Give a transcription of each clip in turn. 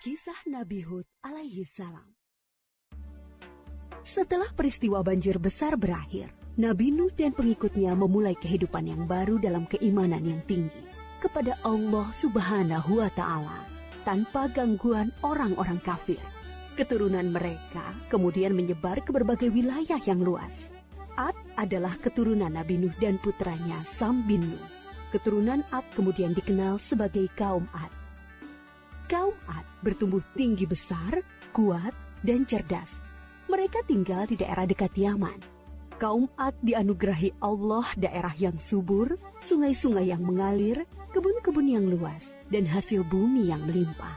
Kisah Nabi Hud alaihi salam. Setelah peristiwa banjir besar berakhir, Nabi Nuh dan pengikutnya memulai kehidupan yang baru dalam keimanan yang tinggi kepada Allah Subhanahu wa Ta'ala, tanpa gangguan orang-orang kafir. Keturunan mereka kemudian menyebar ke berbagai wilayah yang luas. Ad adalah keturunan Nabi Nuh dan putranya Sam bin Nuh. Keturunan Ad kemudian dikenal sebagai kaum Ad. Kaum Ad bertumbuh tinggi besar, kuat, dan cerdas. Mereka tinggal di daerah dekat Yaman. Kaum Ad dianugerahi Allah daerah yang subur, sungai-sungai yang mengalir, kebun-kebun yang luas, dan hasil bumi yang melimpah.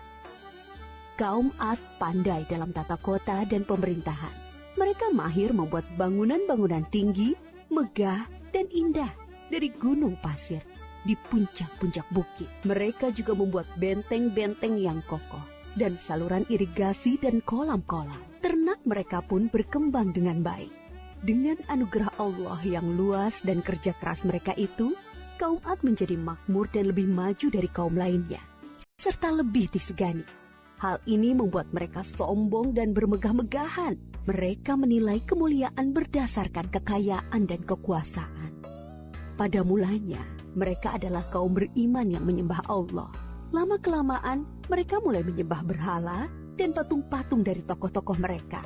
Kaum Ad pandai dalam tata kota dan pemerintahan. Mereka mahir membuat bangunan-bangunan tinggi, megah, dan indah dari gunung pasir di puncak-puncak bukit. Mereka juga membuat benteng-benteng yang kokoh dan saluran irigasi dan kolam-kolam. Ternak mereka pun berkembang dengan baik. Dengan anugerah Allah yang luas dan kerja keras mereka itu, kaum Ad menjadi makmur dan lebih maju dari kaum lainnya, serta lebih disegani. Hal ini membuat mereka sombong dan bermegah-megahan. Mereka menilai kemuliaan berdasarkan kekayaan dan kekuasaan. Pada mulanya, mereka adalah kaum beriman yang menyembah Allah. Lama-kelamaan, mereka mulai menyembah berhala dan patung-patung dari tokoh-tokoh mereka.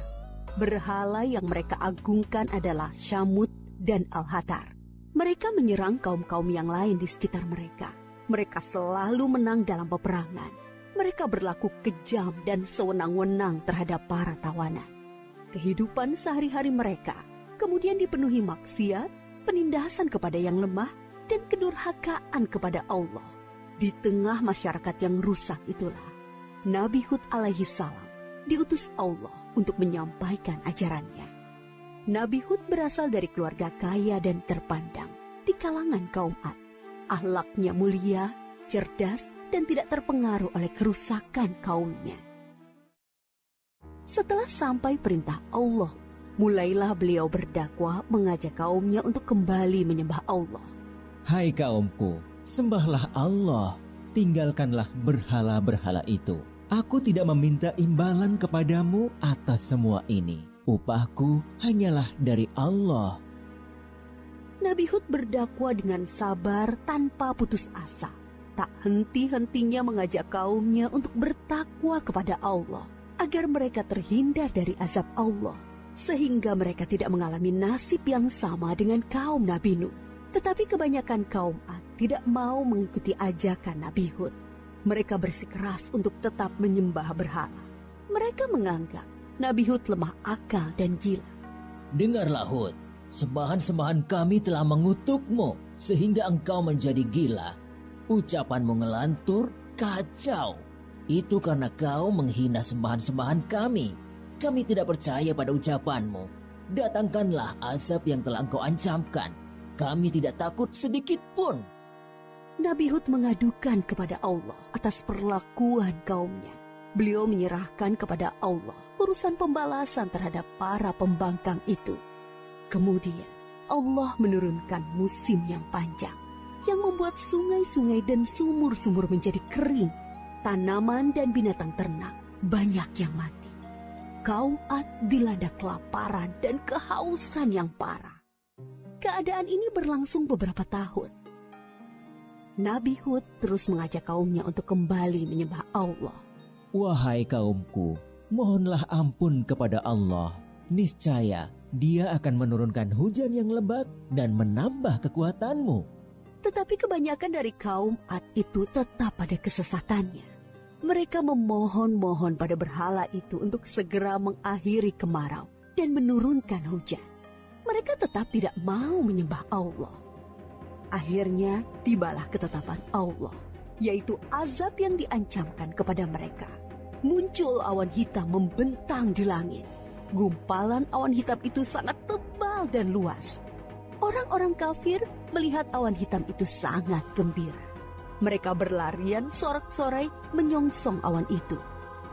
Berhala yang mereka agungkan adalah Syamut dan Al-Hatar. Mereka menyerang kaum-kaum yang lain di sekitar mereka. Mereka selalu menang dalam peperangan. Mereka berlaku kejam dan sewenang-wenang terhadap para tawanan. Kehidupan sehari-hari mereka kemudian dipenuhi maksiat, penindasan kepada yang lemah, dan kedurhakaan kepada Allah. Di tengah masyarakat yang rusak itulah, Nabi Hud alaihi salam diutus Allah untuk menyampaikan ajarannya. Nabi Hud berasal dari keluarga kaya dan terpandang di kalangan kaum Ad. Akhlaknya mulia, cerdas, dan tidak terpengaruh oleh kerusakan kaumnya. Setelah sampai perintah Allah, mulailah beliau berdakwah mengajak kaumnya untuk kembali menyembah Allah. Hai kaumku, sembahlah Allah, tinggalkanlah berhala-berhala itu. Aku tidak meminta imbalan kepadamu atas semua ini. Upahku hanyalah dari Allah. Nabi Hud berdakwah dengan sabar tanpa putus asa. Tak henti-hentinya mengajak kaumnya untuk bertakwa kepada Allah, agar mereka terhindar dari azab Allah, sehingga mereka tidak mengalami nasib yang sama dengan kaum Nabi Nuh. Tetapi kebanyakan kaum Ad tidak mau mengikuti ajakan Nabi Hud. Mereka bersikeras untuk tetap menyembah berhala. Mereka menganggap Nabi Hud lemah akal dan gila. Dengarlah Hud, sembahan-sembahan kami telah mengutukmu sehingga engkau menjadi gila. Ucapanmu ngelantur, kacau. Itu karena kau menghina sembahan-sembahan kami. Kami tidak percaya pada ucapanmu. Datangkanlah azab yang telah engkau ancamkan. Kami tidak takut sedikit pun. Nabi Hud mengadukan kepada Allah atas perlakuan kaumnya. Beliau menyerahkan kepada Allah urusan pembalasan terhadap para pembangkang itu. Kemudian Allah menurunkan musim yang panjang, yang membuat sungai-sungai dan sumur-sumur menjadi kering. Tanaman dan binatang ternak banyak yang mati. Kaum Ad dilanda kelaparan dan kehausan yang parah. Keadaan ini berlangsung beberapa tahun. Nabi Hud terus mengajak kaumnya untuk kembali menyembah Allah. Wahai kaumku, mohonlah ampun kepada Allah. Niscaya Dia akan menurunkan hujan yang lebat dan menambah kekuatanmu. Tetapi kebanyakan dari kaum Ad itu tetap pada kesesatannya. Mereka memohon-mohon pada berhala itu untuk segera mengakhiri kemarau dan menurunkan hujan. Mereka tetap tidak mau menyembah Allah. Akhirnya tibalah ketetapan Allah, yaitu azab yang diancamkan kepada mereka. Muncul awan hitam membentang di langit. Gumpalan awan hitam itu sangat tebal dan luas. Orang-orang kafir melihat awan hitam itu sangat gembira. Mereka berlarian sorak-sorai menyongsong awan itu.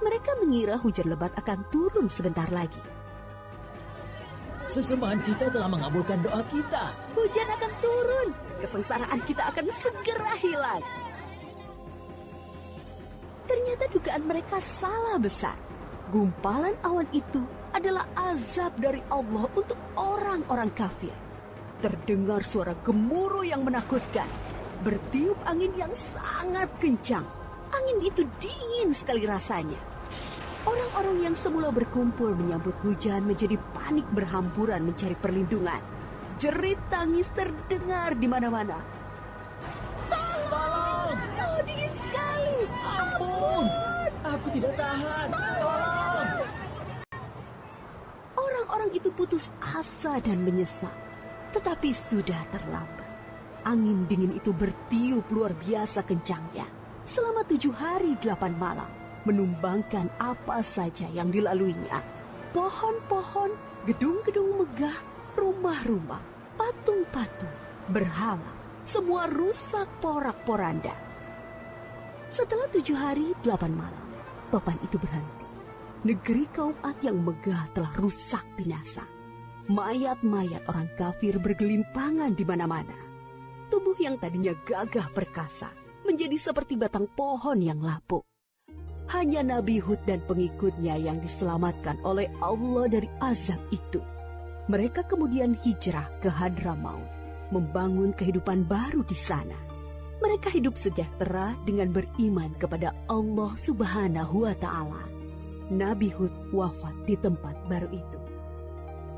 Mereka mengira hujan lebat akan turun sebentar lagi. Sesembahan kita telah mengabulkan doa kita. Hujan akan turun. Kesengsaraan kita akan segera hilang. Ternyata dugaan mereka salah besar. Gumpalan awan itu adalah azab dari Allah untuk orang-orang kafir. Terdengar suara gemuruh yang menakutkan. Bertiup angin yang sangat kencang. Angin itu dingin sekali rasanya. Orang-orang yang semula berkumpul menyambut hujan menjadi panik berhamburan mencari perlindungan. Jerit tangis terdengar di mana-mana. Tolong! Oh, dingin sekali. Ampun! Aku tidak tahan. Tolong! Orang-orang itu putus asa dan menyesal. Tetapi sudah terlambat. Angin dingin itu bertiup luar biasa kencangnya. Selama 7 hari 8 malam. Menumbangkan apa saja yang dilaluinya. Pohon-pohon, gedung-gedung megah, rumah-rumah, patung-patung, berhala, semua rusak porak-poranda. Setelah 7 hari 8 malam, topan itu berhenti. Negeri kaum Ad yang megah telah rusak binasa. Mayat-mayat orang kafir bergelimpangan di mana-mana. Tubuh yang tadinya gagah perkasa menjadi seperti batang pohon yang lapuk. Hanya Nabi Hud dan pengikutnya yang diselamatkan oleh Allah dari azab itu. Mereka kemudian hijrah ke Hadramaut, membangun kehidupan baru di sana. Mereka hidup sejahtera dengan beriman kepada Allah Subhanahu wa Ta'ala. Nabi Hud wafat di tempat baru itu.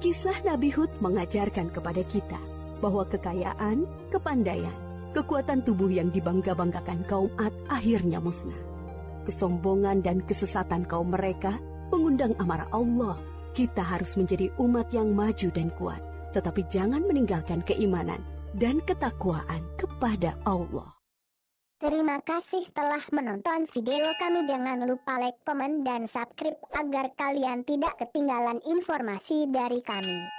Kisah Nabi Hud mengajarkan kepada kita bahwa kekayaan, kepandaian, kekuatan tubuh yang dibangga-banggakan kaum Ad akhirnya musnah. Kesombongan dan kesesatan kaum mereka mengundang amarah Allah. Kita harus menjadi umat yang maju dan kuat, tetapi jangan meninggalkan keimanan dan ketakwaan kepada Allah. Terima kasih telah menonton video kami. Jangan lupa like, komen, dan subscribe agar kalian tidak ketinggalan informasi dari kami.